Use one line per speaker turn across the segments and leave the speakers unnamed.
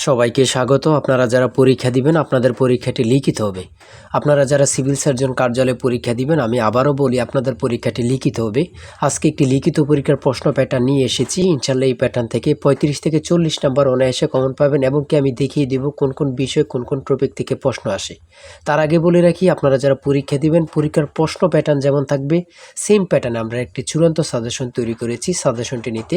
সবাইকে স্বাগত। আপনারা যারা পরীক্ষা দিবেন আপনাদের পরীক্ষাটি লিখিত হবে। আপনারা যারা সিভিল সার্জন কার্যালয়ে পরীক্ষা দিবেন আমি আবারও বলি আপনাদের পরীক্ষাটি লিখিত হবে। আজকে একটি লিখিত পরীক্ষার প্রশ্ন প্যাটার্ন নিয়ে এসেছি। ইনশাল্লাহ এই প্যাটার্ন থেকে 35 থেকে 40 নাম্বার অনায়াসে কমন পাবেন এবং কি আমি দেখিয়ে দেব কোন কোন বিষয় কোন কোন টপিক থেকে প্রশ্ন আসে। তার আগে বলে রাখি আপনারা যারা পরীক্ষা দিবেন পরীক্ষার প্রশ্ন প্যাটার্ন যেমন থাকবে সেম প্যাটার্নে আমরা একটি চূড়ান্ত সাজেশন তৈরি করেছি। সাজেশনটি নিতে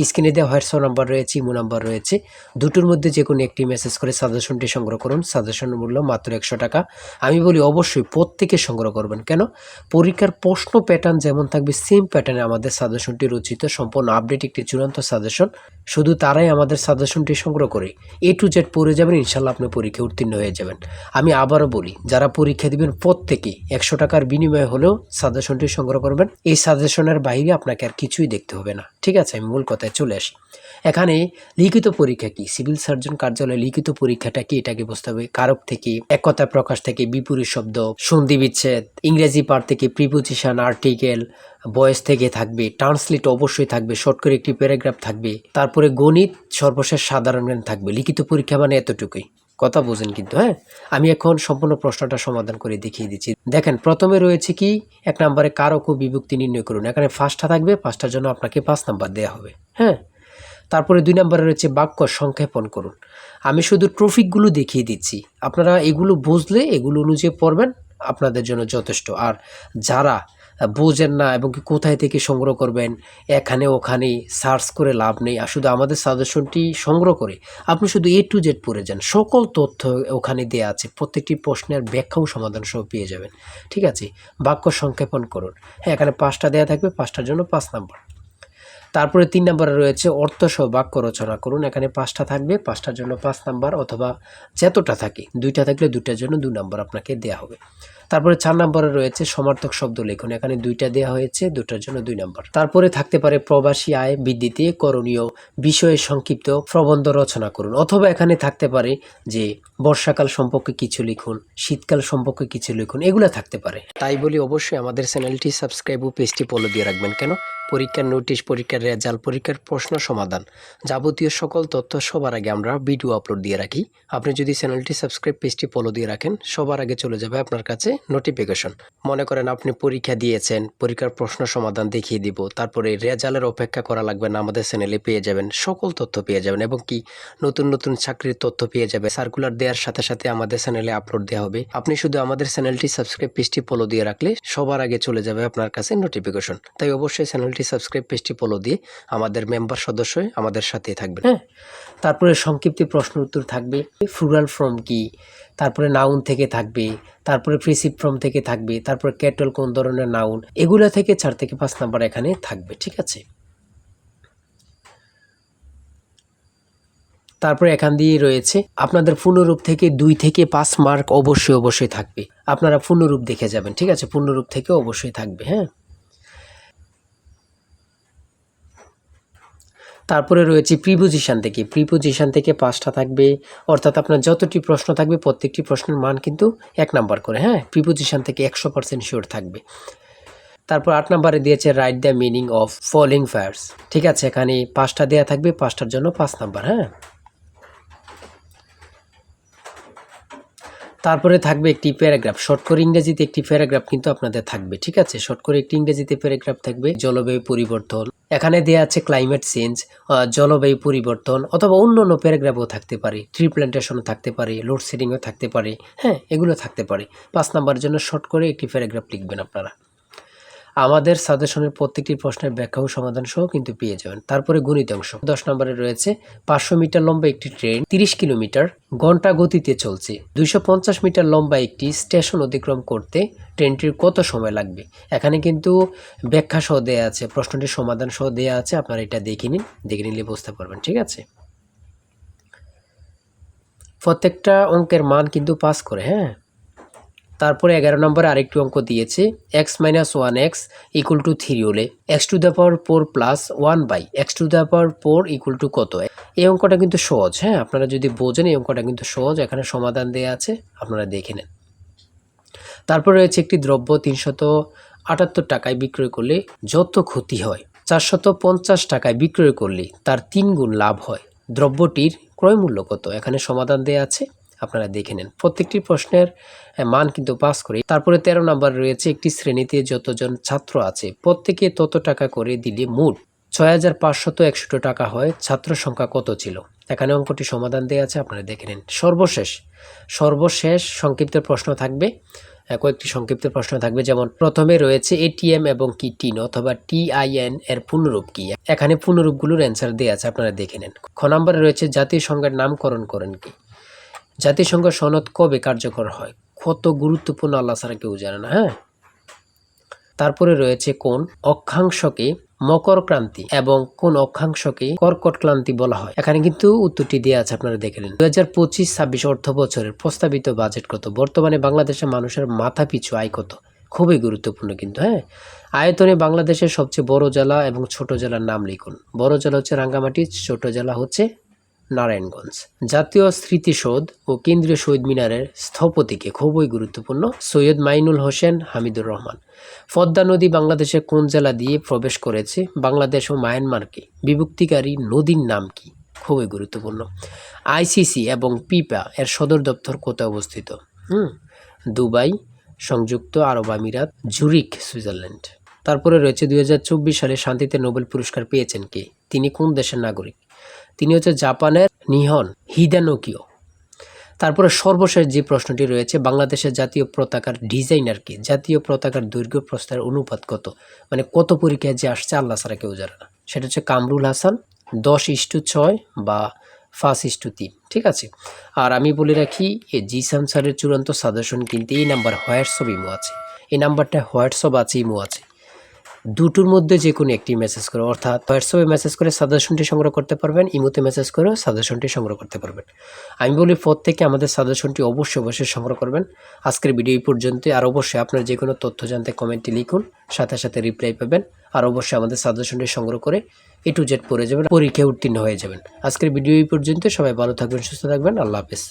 স্ক্রিনে দেওয়া হোয়াটসঅ্যাপ নাম্বার রয়েছে, ইমো নাম্বার রয়েছে, দুটোর মধ্যে যে কোনো একটি মেসেজ করে সাজেশনটি সংগ্রহ করুন। সাজেশনের মূল্য মাত্র 100 টাকা। আমি বলি অবশ্যই প্রত্যেকে সংগ্রহ করবেন। কেন? পরীক্ষার প্রশ্ন প্যাটার্ন যেমন থাকবে সেম প্যাটার্নে আমাদের সাজেশনটি রচিত, সম্পূর্ণ আপডেট একটি চূড়ান্ত সাজেশন। শুধু তারাই আমাদের সাজেশনটি সংগ্রহ করে A to Z পড়ে যাবেন, ইনশাল্লাহ আপনি পরীক্ষায় উত্তীর্ণ হয়ে যাবেন। আমি আবারও বলি যারা পরীক্ষা দিবেন প্রত্যেকে 100 টাকার বিনিময়ে হলেও সাজেশনটি সংগ্রহ করবেন। এই সাজেশনের বাইরে আপনাকে আর কিছুই দেখতে হবে না। ঠিক আছে, আমি মূল কথায় চলে আসি। এখানে লিখিত পরীক্ষা কি, সিভিল সার্জন কার্যালয়ে লিখিত পরীক্ষাটা কি এটাকে বুঝতে হবে। কারক থেকে, এক কথা প্রকাশ থেকে, বিপরীত শব্দ, সন্ধি বিচ্ছেদ, ইংরেজি পার্ট থেকে, প্রিপোজিশন, আর্টিকেল, ভয়েস থেকে থাকবে, ট্রান্সলেট অবশ্যই থাকবে, শর্ট করে একটি প্যারাগ্রাফ থাকবে, তারপরে গণিত, সর্বশেষ সাধারণ জ্ঞান থাকবে। লিখিত পরীক্ষা মানে এতটুকুই, কথা বোঝেন কিন্তু। হ্যাঁ, আমি এখন সম্পূর্ণ প্রশ্নটা সমাধান করে দেখিয়ে দিচ্ছি। দেখেন, প্রথমে রয়েছে কি 1 নম্বরে কারক ও বিভক্তি নির্ণয় করুন। এখানে ফার্স্টটা থাকবে, ফার্স্টটার জন্য আপনাকে 5 নাম্বার দেওয়া হবে। হ্যাঁ, তারপরে 2 নম্বরে রয়েছে বাক্য সংক্ষেপণ করুন। আমি শুধু টপিকগুলো দেখিয়ে দিচ্ছি, আপনারা এগুলো বুঝলে এগুলো অনুযায়ী পড়বেন, আপনাদের জন্য যথেষ্ট। আর যারা বোঝেন না এবং কি কোথায় থেকে সংগ্রহ করবেন, এখানে ওখানে সার্চ করে লাভ নেই। আর শুধু আমাদের সাজেশনটি সংগ্রহ করে আপনি শুধু A to Z পড়ে যান, সকল তথ্য ওখানে দেওয়া আছে, প্রত্যেকটি প্রশ্নের ব্যাখ্যাও সমাধান সহ পেয়ে যাবেন। ঠিক আছে, বাক্য সংক্ষেপণ করুন। হ্যাঁ, এখানে 5টা দেওয়া থাকবে, 5টার জন্য 5 নাম্বার। তারপরে 3 নম্বরে রয়েছে অর্থসহ বাক্য রচনা করুন। এখানে 5টা থাকবে, 5টার জন্য 5 নাম্বার, অথবা যতটা থাকে 2টা থাকলে 2টার জন্য 2 নাম্বার আপনাকে দেওয়া হবে। তারপরে 4 নম্বরে রয়েছে সমার্থক শব্দ লিখুন। এখানে 2টা দেওয়া হয়েছে, 2টার জন্য 2 নাম্বার। তারপরে থাকতে পারে প্রবাসী আয় বৃদ্ধিতে করণীয় বিষয়ে সংক্ষিপ্ত প্রবন্ধ রচনা করুন, অথবা এখানে থাকতে পারে যে বর্ষাকাল সম্পর্কে কিছু লিখুন, শীতকাল সম্পর্কে কিছু লিখুন, এগুলো থাকতে পারে। তাই বলি অবশ্যই আমাদের চ্যানেলটি সাবস্ক্রাইব ও পেজটি ফলো দিয়ে রাখবেন। কেন? পরীক্ষার নোটিশ, পরীক্ষার রেজাল্ট, পরীক্ষার প্রশ্ন সমাধান, যাবতীয় সকল তথ্য সবার আগে আমরা ভিডিও আপলোড দিয়ে রাখি। আপনি যদি চ্যানেলটি সাবস্ক্রাইব, পেজটি ফলো দিয়ে রাখেন, সবার আগে চলে যাবে আপনার কাছে নোটিফিকেশন। মনে করেন আপনি পরীক্ষা দিয়েছেন, পরীক্ষার প্রশ্ন সমাধান দেখিয়ে দিব, তারপরে রেজাল্টের অপেক্ষা করা লাগবে না, আমাদের চ্যানেলে পেয়ে যাবেন, সকল তথ্য পেয়ে যাবেন এবং কি নতুন নতুন চাকরির তথ্য পেয়ে যাবে। সার্কুলার দেওয়ার সাথে সাথে আমাদের চ্যানেলে আপলোড দেওয়া হবে। আপনি শুধু আমাদের চ্যানেলটি সাবস্ক্রাইব, পেজটি ফলো দিয়ে রাখলে সবার আগে চলে যাবে আপনার কাছে নোটিফিকেশন। তাই অবশ্যই চ্যানেলটি সাবস্ক্রাইব, পেজটি ফলো দিয়ে আমাদের মেম্বার সদস্য হয়ে আমাদের সাথে থাকবেন। হ্যাঁ, তারপরে সংক্ষিপ্ত প্রশ্ন উত্তর থাকবে। প্লুরাল ফর্ম কি, তারপরে নাউন থেকে থাকবে, তারপরে প্রিসিপ ফর্ম থেকে থাকবে, তারপরে ক্যাটল কোন ধরনের নাউন, এগুলো থেকে 4 থেকে 5 নাম্বার এখানে থাকবে। ঠিক আছে, তারপরে এখান দিয়ে রয়েছে আপনাদের পূর্ণরূপ থেকে 2 থেকে 5 মার্ক অবশ্যই থাকবে। আপনারা পূর্ণরূপ দেখে যাবেন। ঠিক আছে, পূর্ণরূপ থেকে অবশ্যই থাকবে। হ্যাঁ, তারপরে রয়েছে প্রিপোজিশন থেকে, প্রিপোজিশন থেকে 5টা থাকবে, অর্থাৎ আপনার যতটি প্রশ্ন থাকবে প্রত্যেকটি প্রশ্নের মান কিন্তু 1 নাম্বার করে। হ্যাঁ, প্রিপোজিশন থেকে 100% শিওর থাকবে। তারপর 8 নাম্বারে দিয়েছে write the meaning of following verbs. ঠিক আছে, এখানে 5টা দেওয়া থাকবে, 5টার জন্য 5 নাম্বার। হ্যাঁ, তারপরে থাকবে একটি প্যারাগ্রাফ, শর্ট করে ইংরেজিতে একটি প্যারাগ্রাফ কিন্তু আপনাদের থাকবে। ঠিক আছে, শর্ট করে একটি ইংরেজিতে প্যারাগ্রাফ থাকবে। জলবায়ু পরিবর্তন, এখানে দেয়া আছে ক্লাইমেট চেঞ্জ, জলবায়ু পরিবর্তন, অথবা অন্যান্য প্যারাগ্রাফও থাকতে পারে, ট্রি প্ল্যান্টেশনও থাকতে পারে, লোডশেডিংও থাকতে পারে। হ্যাঁ, এগুলো থাকতে পারে। 5 নাম্বারের জন্য শর্ট করে একটি প্যারাগ্রাফ লিখবেন আপনারা। আমাদের সাজেশনের প্রত্যেকটি প্রশ্নের ব্যাখ্যা ও সমাধান সহ কিন্তু পেয়ে যাবেন। তারপরে গণিত অংশ 10 নম্বরে রয়েছে 500 মিটার লম্বা একটি ট্রেন 30 কিলোমিটার ঘন্টা গতিতে চলছে। 250 মিটার লম্বা একটি স্টেশন অতিক্রম করতে ট্রেনটির কত সময় লাগবে। এখানে কিন্তু ব্যাখ্যা সহ দেওয়া আছে, প্রশ্নটির সমাধান সহ দেওয়া আছে, আপনারা এটা দেখে নিন, দেখে নিলে বুঝতে পারবেন। ঠিক আছে, প্রত্যেকটা অঙ্কের মান কিন্তু পাস করে। হ্যাঁ, তারপরে 11 নম্বরে আরেকটি অঙ্ক দিয়েছে x - 1x = 3 হলে x⁴ প্লাস 1/x⁴ কত। এই অঙ্কটা কিন্তু সহজ। হ্যাঁ, আপনারা যদি বোঝেন এই অঙ্কটা কিন্তু সহজ, এখানে সমাধান দেওয়া আছে, আপনারা দেখে নেন। তারপরে রয়েছে একটি দ্রব্য 378 টাকায় বিক্রয় করলে যত ক্ষতি হয় 450 টাকায় বিক্রয় করলে তার 3 গুণ লাভ হয়। দ্রব্যটির ক্রয় মূল্য কত? এখানে সমাধান দেয়া আছে, আপনারা দেখে নেন। প্রত্যেকটি প্রশ্নের মান কিন্তু পাস করে। তারপরে 13 নম্বর রয়েছে, একটি শ্রেণীতে যতজন ছাত্র আছে প্রত্যেকে তত টাকা করে দিলে মোট 6561 টাকা হয়, ছাত্র সংখ্যা কত ছিল? এখানে অঙ্কটি সমাধান দেওয়া আছে, আপনারা দেখে নিন। সর্বশেষ সংক্ষিপ্ত প্রশ্ন থাকবে, কয়েকটি সংক্ষিপ্ত প্রশ্ন থাকবে। যেমন প্রথমে রয়েছে এটিএম এবং কি টিন অথবা টিআইএন এর পূর্ণরূপ কি? এখানে পূর্ণরূপগুলোর অ্যান্সার দেওয়া আছে, আপনারা দেখে নেন। খ নম্বরে রয়েছে জাতিসংঘের নামকরণ করেন কি? জাতিসংঘ সনদ কবে কার্যকর হয়? কত গুরুত্বপূর্ণ, আল্লাহ ছাড়া কেউ জানে না। হ্যাঁ, তারপরে রয়েছে কোন অক্ষাংশকে মকর ক্রান্তি এবং কোন অক্ষাংশকে কর্কট ক্রান্তি বলা হয়? এখানে কিন্তু উত্তরটি দেওয়া আছে, আপনারা দেখে নিন। 2025-26 অর্থ বছরের প্রস্তাবিত বাজেট কত? বর্তমানে বাংলাদেশের মানুষের মাথা পিছু আয় কত? খুবই গুরুত্বপূর্ণ কিন্তু। হ্যাঁ, আয়তনে বাংলাদেশের সবচেয়ে বড় জেলা এবং ছোট জেলার নাম লিখুন। বড় জেলা হচ্ছে রাঙ্গামাটি, ছোট জেলা হচ্ছে নারায়ণগঞ্জ। জাতীয় স্মৃতিসৌধ ও কেন্দ্রীয় শহীদ মিনারের স্থপতিকে? খুবই গুরুত্বপূর্ণ, সৈয়দ মাইনুল হোসেন হামিদুর রহমান। পদ্মা নদী বাংলাদেশের কোন জেলা দিয়ে প্রবেশ করেছে? বাংলাদেশ ও মায়ানমারকে বিভক্তিকারী নদীর নাম কি? খুবই গুরুত্বপূর্ণ। আইসিসি এবং পিপা এর সদর দপ্তর কোথায় অবস্থিত? দুবাই, সংযুক্ত আরব আমিরাত, জুরিক, সুইজারল্যান্ড। তারপরে রয়েছে 2024 সালে শান্তিতে নোবেল পুরস্কার পেয়েছেন কে? তিনি কোন দেশের নাগরিক? তিনি হচ্ছে জাপানের নিহন হিদানোকিও। তারপরে সর্বশেষ যে প্রশ্নটি রয়েছে, বাংলাদেশের জাতীয় পতাকার ডিজাইনার কে? জাতীয় পতাকার দৈর্ঘ্য প্রস্থের অনুপাত কত? মানে কত পরীক্ষায় যে আসছে আল্লাহ ছাড়া কেউ জানে না। সেটা হচ্ছে কামরুল হাসান, 10:6 বা 5:3। ঠিক আছে। আর আমি বলে রাখি, এই জিসান স্যারের চূড়ান্ত সাজেশন কিন্তু এই নাম্বার হোয়াটসঅ্যাপ ইমো আছে, এই নাম্বারটা হোয়াটসঅ্যাপ আছে, ইমো আছে। দুটোর মধ্যে যে কোনো একটি মেসেজ করে, অর্থাৎ হোয়াটসঅ্যাপে মেসেজ করে সাজেশনটি সংগ্রহ করতে পারবেন, ইমোতে মেসেজ করে সাজেশনটি সংগ্রহ করতে পারবেন। আমি বলি প্রত্যেকে আমাদের সাজেশনটি অবশ্যই সংগ্রহ করবেন। আজকের ভিডিও এই পর্যন্ত। আর অবশ্যই আপনার যে কোনো তথ্য জানতে কমেন্টে লিখুন, সাথে সাথে রিপ্লাই পাবেন। আর অবশ্যই আমাদের সাজেশনটি সংগ্রহ করে A to Z পড়ে যাবেন, পরীক্ষায় উত্তীর্ণ হয়ে যাবেন। আজকের ভিডিও এই পর্যন্ত। সবাই ভালো থাকবেন, সুস্থ থাকবেন। আল্লাহ হাফেজ।